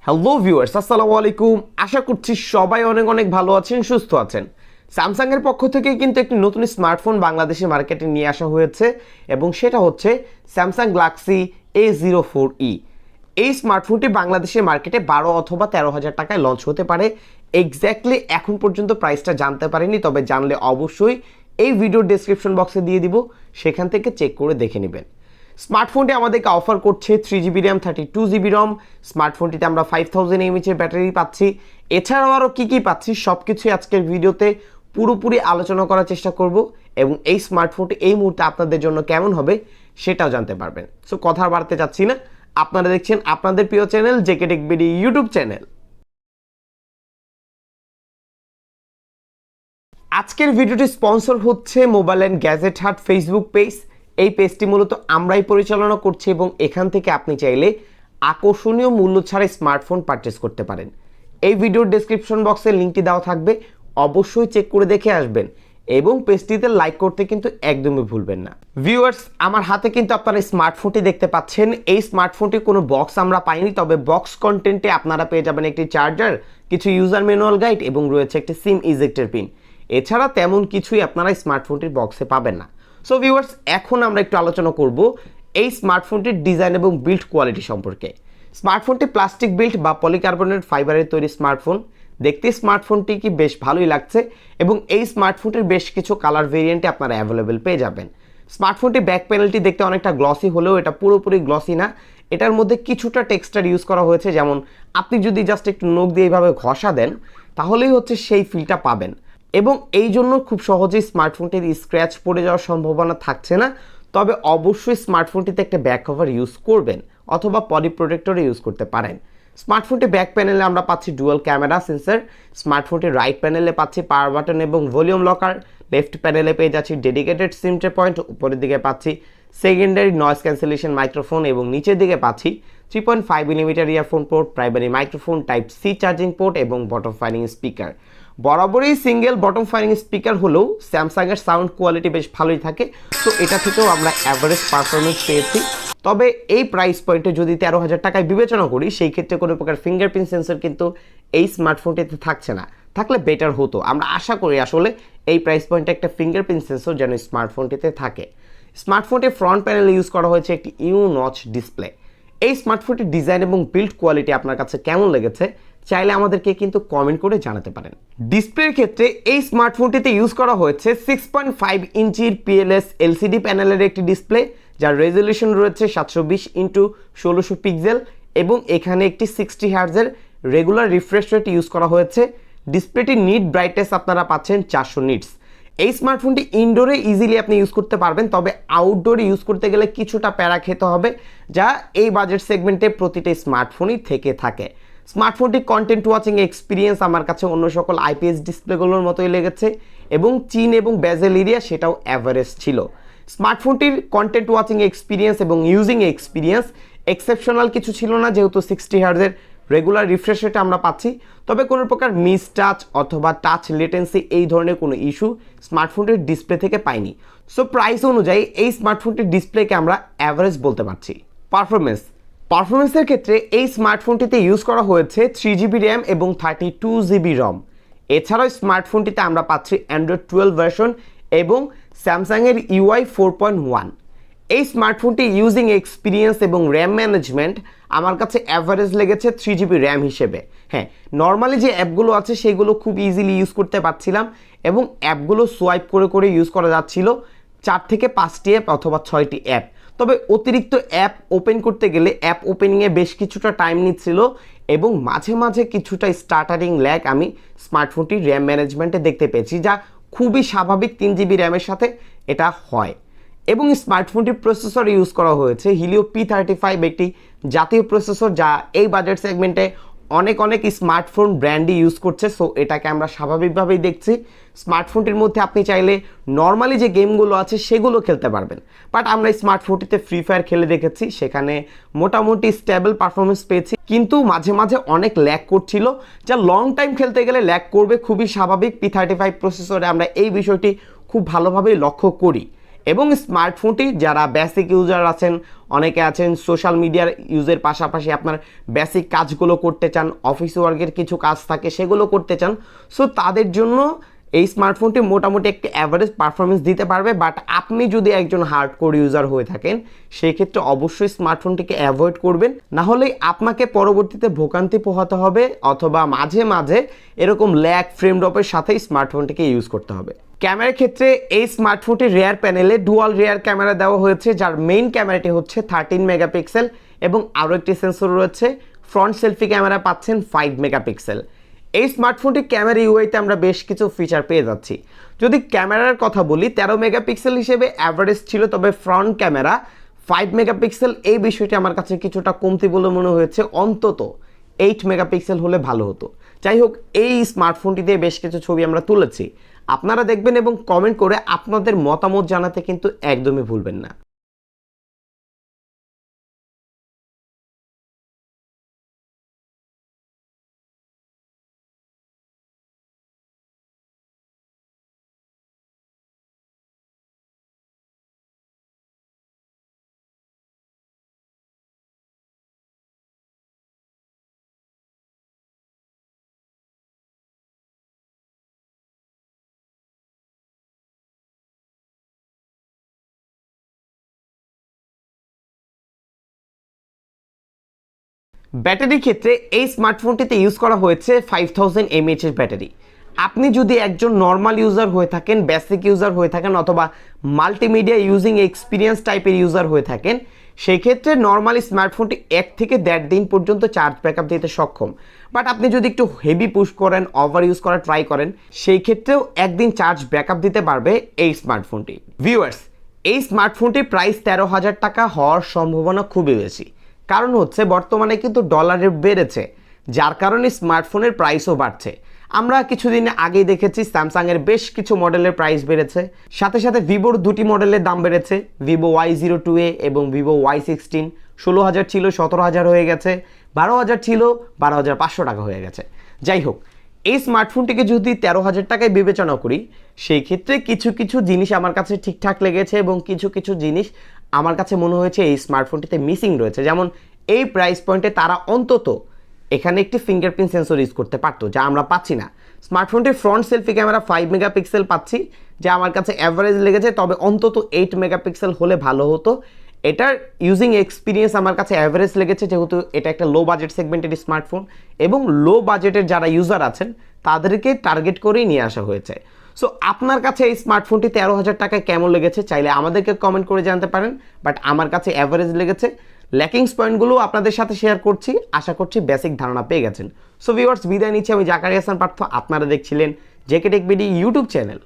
Hello viewers, আসসালামু আলাইকুম। আশা করছি সবাই অনেক অনেক ভালো আছেন, সুস্থ আছেন। স্যামসাং এর পক্ষ থেকে কিন্তু একটি নতুন স্মার্টফোন বাংলাদেশের মার্কেটে নিয়ে আসা হয়েছে এবং সেটা হচ্ছে স্যামসাং গ্যালাক্সি A04e। এই স্মার্টফোনটি বাংলাদেশের মার্কেটে 12 অথবা 13,000 টাকায় লঞ্চ হতে পারে। এক্স্যাক্টলি এখন পর্যন্ত প্রাইসটা জানতে পারিনি, তবে জানলে অবশ্যই এই ভিডিওর ডেসক্রিপশন বক্সে দিয়ে দিব, সেখান থেকে চেক করে দেখে নেবেন। স্মার্টফোনটি আমাদেরকে অফার করছে 3GB র্যাম 32GB রম। স্মার্টফোনটিতে আমরা 5000 mAh ব্যাটারি পাচ্ছি। এছাড়াও আরও কী কী পাচ্ছি সব কিছুই আজকের ভিডিওতে পুরোপুরি আলোচনা করার চেষ্টা করব এবং এই স্মার্টফোনটি এই মুহূর্তে আপনাদের জন্য কেমন হবে সেটাও জানতে পারবেন। সো কথা বাড়তে চাচ্ছি না, আপনারা দেখছেন আপনাদের প্রিয় channel JK tech BD YouTube channel. আজকের ভিডিওটি স্পন্সর হচ্ছে মোবাইল অ্যান্ড গ্যাজেট হাট ফেসবুক পেজ। এই পেজটি মূলত আমরাই পরিচালনা করছি এবং এখান থেকে আপনি চাইলে আকর্ষণীয় মূল্য ছাড়া স্মার্টফোন পারচেস করতে পারেন। এই ভিডিওর ডেসক্রিপশন বক্সে লিঙ্কটি দেওয়া থাকবে, অবশ্যই চেক করে দেখে আসবেন এবং পেজটিতে লাইক করতে কিন্তু একদমই ভুলবেন না। ভিউয়ার্স, আমার হাতে কিন্তু আপনারা স্মার্টফোনটি দেখতে পাচ্ছেন। এই স্মার্টফোনটি কোনো বক্স আমরা পাইনি, তবে বক্স কন্টেন্টে আপনারা পেয়ে যাবেন একটি চার্জার, কিছু ইউজার ম্যানুয়াল গাইড এবং রয়েছে একটি সিম ইজেক্টর পিন। এছাড়া তেমন কিছুই আপনারা স্মার্টফোনটির বক্সে পাবেন না। সো ভিউয়ার্স, এখন আমরা একটু আলোচনা করব এই স্মার্টফোনটির ডিজাইন এবং বিল্ড কোয়ালিটি সম্পর্কে। স্মার্টফোনটি প্লাস্টিক বিল্ড বা পলিকার্বনেট ফাইবারের তৈরি স্মার্টফোন। দেখতে স্মার্টফোনটি কি বেশ ভালোই লাগছে এবং এই স্মার্টফোনটির বেশ কিছু কালার ভেরিয়েন্টে আপনারা অ্যাভেলেবেল পেয়ে যাবেন। স্মার্টফোনটি ব্যাক প্যানেলটি দেখতে অনেকটা গ্লসি হলেও এটা পুরোপুরি গ্লসি না। এটার মধ্যে কিছুটা টেক্সচার ইউজ করা হয়েছে, যেমন আপনি যদি জাস্ট একটু নখ দিয়ে এইভাবে ঘষা দেন তাহলেই হচ্ছে সেই ফিলটা পাবেন এবং এই জন্য খুব সহজেই স্মার্টফোনটির স্ক্র্যাচ পড়ে যাওয়ার সম্ভাবনা থাকছে না। তবে অবশ্যই স্মার্টফোনটিতে একটা ব্যাক কভার ইউজ করবেন অথবা পলি প্রোটেক্টরে ইউজ করতে পারেন। স্মার্টফোনটি ব্যাক প্যানেলে আমরা পাচ্ছি ডুয়াল ক্যামেরা সেন্সর। স্মার্টফোনটির রাইট প্যানেলে পাচ্ছি পাওয়ার বাটন এবং ভলিউম লকার। লেফট প্যানেলে পেয়ে যাচ্ছি ডেডিকেটেড সিম ট্রে পয়েন্ট। উপরের দিকে পাচ্ছি সেকেন্ডারি নয়েজ ক্যান্সেলেশন মাইক্রোফোন এবং নিচের দিকে পাচ্ছি 3.5mm earphone port, primary microphone, type C charging port এবং বটম ফায়ারিং স্পিকার। বরাবরই সিঙ্গেল বটম ফায়ারিং স্পিকার হলেও স্যামসাংয়ের সাউন্ড কোয়ালিটি বেশ ভালোই থাকে, তো এটা থেকেও আমরা অ্যাভারেজ পারফরমেন্স পেয়েছি। তবে এই প্রাইস পয়েন্টে যদি 13,000 টাকায় বিবেচনা করি, সেই ক্ষেত্রে কোনো প্রকার ফিঙ্গারপ্রিন্ট সেন্সর কিন্তু এই স্মার্টফোনটিতে থাকছে না। থাকলে বেটার হতো। আমরা আশা করি আসলে এই প্রাইস পয়েন্টে একটা ফিঙ্গারপ্রিন্ট সেন্সর যেন স্মার্টফোনটিতে থাকে। স্মার্টফোনটির ফ্রন্ট প্যানেলে ইউজ করা হয়েছে একটি ইউ নচ ডিসপ্লে। এই স্মার্টফোনটির ডিজাইন এবং বিল্ড কোয়ালিটি আপনার কাছে কেমন লেগেছে চাইলে আমাদেরকে কিন্তু কমেন্ট করে জানাতে পারেন। ডিসপ্লের ক্ষেত্রে এই স্মার্টফোনটিতে ইউজ করা হয়েছে 6.5 ইঞ্চির পিএলএস এলসিডি প্যানেলের একটি ডিসপ্লে, যার রেজলিউশন রয়েছে 720x1600 পিক্সেল এবং এখানে একটি 60 হার্জের রেগুলার রিফ্রেশ রেট ইউজ করা হয়েছে। ডিসপ্লেটির নিট ব্রাইটনেস আপনারা পাচ্ছেন 400 নিটস। এই স্মার্টফোনটি ইনডোরে ইজিলি আপনি ইউজ করতে পারবেন, তবে আউটডোরে ইউজ করতে গেলে কিছুটা প্যারা খেতে হবে, যা এই বাজেট সেগমেন্টে প্রতিটা স্মার্টফোনই থেকে থাকে। স্মার্টফোনটি কন্টেন্ট ওয়াচিং এক্সপিরিয়েন্স আমার কাছে অন্য সকল আইপিএস ডিসপ্লেগুলোর মতোই লেগেছে এবং চিন এবং বেজেল এরিয়া সেটাও অ্যাভারেজ ছিল। স্মার্টফোনটির কন্টেন্ট ওয়াচিং এক্সপিরিয়েন্স এবং ইউজিং এক্সপিরিয়েন্স এক্সেপশনাল কিছু ছিল না, যেহেতু 60 হার্জের রেগুলার রিফ্রেশ রেটে আমরা পাচ্ছি। তবে কোনো প্রকার মিস টাচ অথবা টাচ লেটেন্সি এই ধরনের কোনো ইস্যু স্মার্টফোনটির ডিসপ্লে থেকে পাইনি। সো প্রাইস অনুযায়ী এই স্মার্টফোনটির ডিসপ্লেকে আমরা অ্যাভারেজ বলতে পারছি। পারফরমেন্সের ক্ষেত্রে এই স্মার্টফোনটিতে ইউজ করা হয়েছে 3GB র্যাম এবং 32GB রম। এছাড়াও স্মার্টফোনটিতে আমরা পাচ্ছি অ্যান্ড্রয়েড 12 ভার্সন এবং স্যামসাংয়ের UI 4.1। এই স্মার্টফোনটি ইউজিং এক্সপিরিয়েন্স এবং র্যাম ম্যানেজমেন্ট আমার কাছে অ্যাভারেজ লেগেছে 3GB র্যাম হিসেবে। হ্যাঁ, নর্মালি যে অ্যাপগুলো আছে সেগুলো খুব ইজিলি ইউজ করতে পারছিলাম এবং অ্যাপগুলো সোয়াইপ করে করে ইউজ করা যাচ্ছিল, 4 থেকে 5টি অ্যাপ অথবা 6টি অ্যাপ। তবে অতিরিক্ত অ্যাপ ওপেন করতে গেলে অ্যাপ ওপেনিংয়ে বেশ কিছুটা টাইম নিচ্ছিল এবং মাঝে মাঝে কিছুটা স্টার্টারিং ল্যাগ আমি স্মার্টফোনটির র্যাম ম্যানেজমেন্টে দেখতে পেয়েছি, যা খুবই স্বাভাবিক। 3GB র্যামের সাথে এটা হয়। এবং স্মার্টফোনটির প্রসেসর ইউজ করা হয়েছে হিলিও P35, একটি জাতীয় প্রসেসর যা এই বাজেট সেগমেন্টে অনেক স্মার্টফোন ব্র্যান্ডই ইউজ করছে। সো এটাকে আমরা স্বাভাবিকভাবেই দেখছি। স্মার্টফোনটির মধ্যে আপনি চাইলে নর্মালি যে গেমগুলো আছে সেগুলো খেলতে পারবেন, বাট আমরা স্মার্টফোনটিতে ফ্রি ফায়ার খেলে দেখেছি, সেখানে মোটামুটি স্টেবল পারফরমেন্স পেয়েছি, কিন্তু মাঝে মাঝে অনেক ল্যাগ করছিল, যা লং টাইম খেলতে গেলে ল্যাগ করবে, খুবই স্বাভাবিক। P35 প্রসেসরে আমরা এই বিষয়টি খুব ভালোভাবেই লক্ষ্য করি এবং স্মার্টফোনটি যারা বেসিক ইউজার আছেন, অনেকে আছেন সোশ্যাল মিডিয়ার ইউজের পাশাপাশি আপনার বেসিক কাজগুলো করতে চান, অফিস ওয়ার্কের কিছু কাজ থাকে সেগুলো করতে চান, সো তাদের জন্য এই স্মার্টফোনটি মোটামুটি একটি অ্যাভারেজ পারফরমেন্স দিতে পারবে। বাট আপনি যদি একজন হার্ডকোর ইউজার হয়ে থাকেন সেই ক্ষেত্রে অবশ্যই স্মার্টফোনটিকে অ্যাভয়েড করবেন, না হলে আপনাকে পরবর্তীতে ভোগান্তি পোহাতে হবে অথবা মাঝে মাঝে এরকম ল্যাগ ফ্রেম ড্রপের সাথেই স্মার্টফোনটিকে ইউজ করতে হবে। ক্যামেরার ক্ষেত্রে এই স্মার্টফোনটির রেয়ার প্যানেলে ডুয়াল রেয়ার ক্যামেরা দেওয়া হয়েছে, যার মেইন ক্যামেরাটি হচ্ছে 13 মেগাপিক্সেল এবং আরও একটি সেন্সর রয়েছে। ফ্রন্ট সেলফি ক্যামেরা পাচ্ছেন 5 মেগাপিক্সেল। এই স্মার্টফোনটির ক্যামেরা ইউআইতে আমরা বেশ কিছু ফিচার পেয়ে যাচ্ছি। যদি ক্যামেরার কথা বলি 13 মেগাপিক্সেল হিসেবে অ্যাভারেজ ছিল, তবে ফ্রন্ট ক্যামেরা 5 মেগাপিক্সেল এই বিষয়টি আমার কাছে কিছুটা কমতি বলে মনে হয়েছে, অন্তত 8 মেগাপিক্সেল হলে ভালো হতো। যাই হোক, এই স্মার্টফোনটি দিয়ে বেশ কিছু ছবি আমরা তুলেছি, আপনারা দেখবেন এবং কমেন্ট করে আপনাদের মতামত জানাতে কিন্তু একদমই ভুলবেন না। ব্যাটারির ক্ষেত্রে এই স্মার্টফোনটিতে ইউজ করা হয়েছে 5000 mAh এর ব্যাটারি। আপনি যদি একজন নর্মাল ইউজার হয়ে থাকেন, বেসিক ইউজার হয়ে থাকেন অথবা মাল্টিমিডিয়া ইউজিং এক্সপিরিয়েন্স টাইপের ইউজার হয়ে থাকেন, সেই ক্ষেত্রে নর্মালি স্মার্টফোনটি 1 থেকে 1.5 দিন পর্যন্ত চার্জ ব্যাকআপ দিতে সক্ষম। বাট আপনি যদি একটু হেভি পুশ করেন, ওভার ইউজ করা ট্রাই করেন, সেই ক্ষেত্রেও একদিন চার্জ ব্যাকআপ দিতে পারবে এই স্মার্টফোনটি। ভিউয়ার্স, এই স্মার্টফোনটির প্রাইস 13,000 টাকা হওয়ার সম্ভাবনা খুবই বেশি, কারণ হচ্ছে বর্তমানে কিন্তু ডলার রেট বেড়েছে, যার কারণে স্মার্টফোনের প্রাইসও বাড়ছে। আমরা কিছুদিন আগেই দেখেছি স্যামসাংয়ের বেশ কিছু মডেলের প্রাইস বেড়েছে, সাথে সাথে ভিভোর দুটি মডেলের দাম বেড়েছে, ভিভো Y02e এবং ভিভো Y16। 16,000 ছিল 17,000 হয়ে গেছে, 12,000 ছিল 12,500 টাকা হয়ে গেছে। যাই হোক, এই স্মার্টফোনটিকে যদি 13,000 টাকায় বিবেচনা করি, সেই ক্ষেত্রে কিছু কিছু জিনিস আমার কাছে ঠিকঠাক লেগেছে এবং কিছু কিছু জিনিস আমার কাছে মনে হয়েছে এই স্মার্টফোনটিতে মিসিং রয়েছে। যেমন এই প্রাইস পয়েন্টে তারা অন্তত এখানে একটি ফিঙ্গারপ্রিন্ট সেন্সর ইউজ করতে পারতো, যা আমরা পাচ্ছি না। স্মার্টফোনটির ফ্রন্ট সেলফি ক্যামেরা 5 মেগাপিক্সেল পাচ্ছি, যা আমার কাছে অ্যাভারেজ লেগেছে, তবে অন্তত 8 মেগাপিক্সেল হলে ভালো হতো। এটার ইউজিং এক্সপিরিয়েন্স আমার কাছে অ্যাভারেজ লেগেছে, যেহেতু এটা একটা লো বাজেট সেগমেন্টের স্মার্টফোন এবং লো বাজেটের যারা ইউজার আছেন তাদেরকে টার্গেট করেই নিয়ে আসা হয়েছে। সো আপনার কাছে এই স্মার্টফোনটি 13,000 টাকায় কেমন লেগেছে চাইলে আমাদেরকে কমেন্ট করে জানতে পারেন। বাট আমার কাছে অ্যাভারেজ লেগেছে। ল্যাকিংস পয়েন্টগুলো আপনাদের সাথে শেয়ার করছি, আশা করছি বেসিক ধারণা পেয়ে গেছেন। সো ভিউয়ার্স, বিদায় নিচ্ছি, আমি জাকারিয়া হাসান পার্থ, আপনারা দেখছিলেন JK tech BD YouTube channel.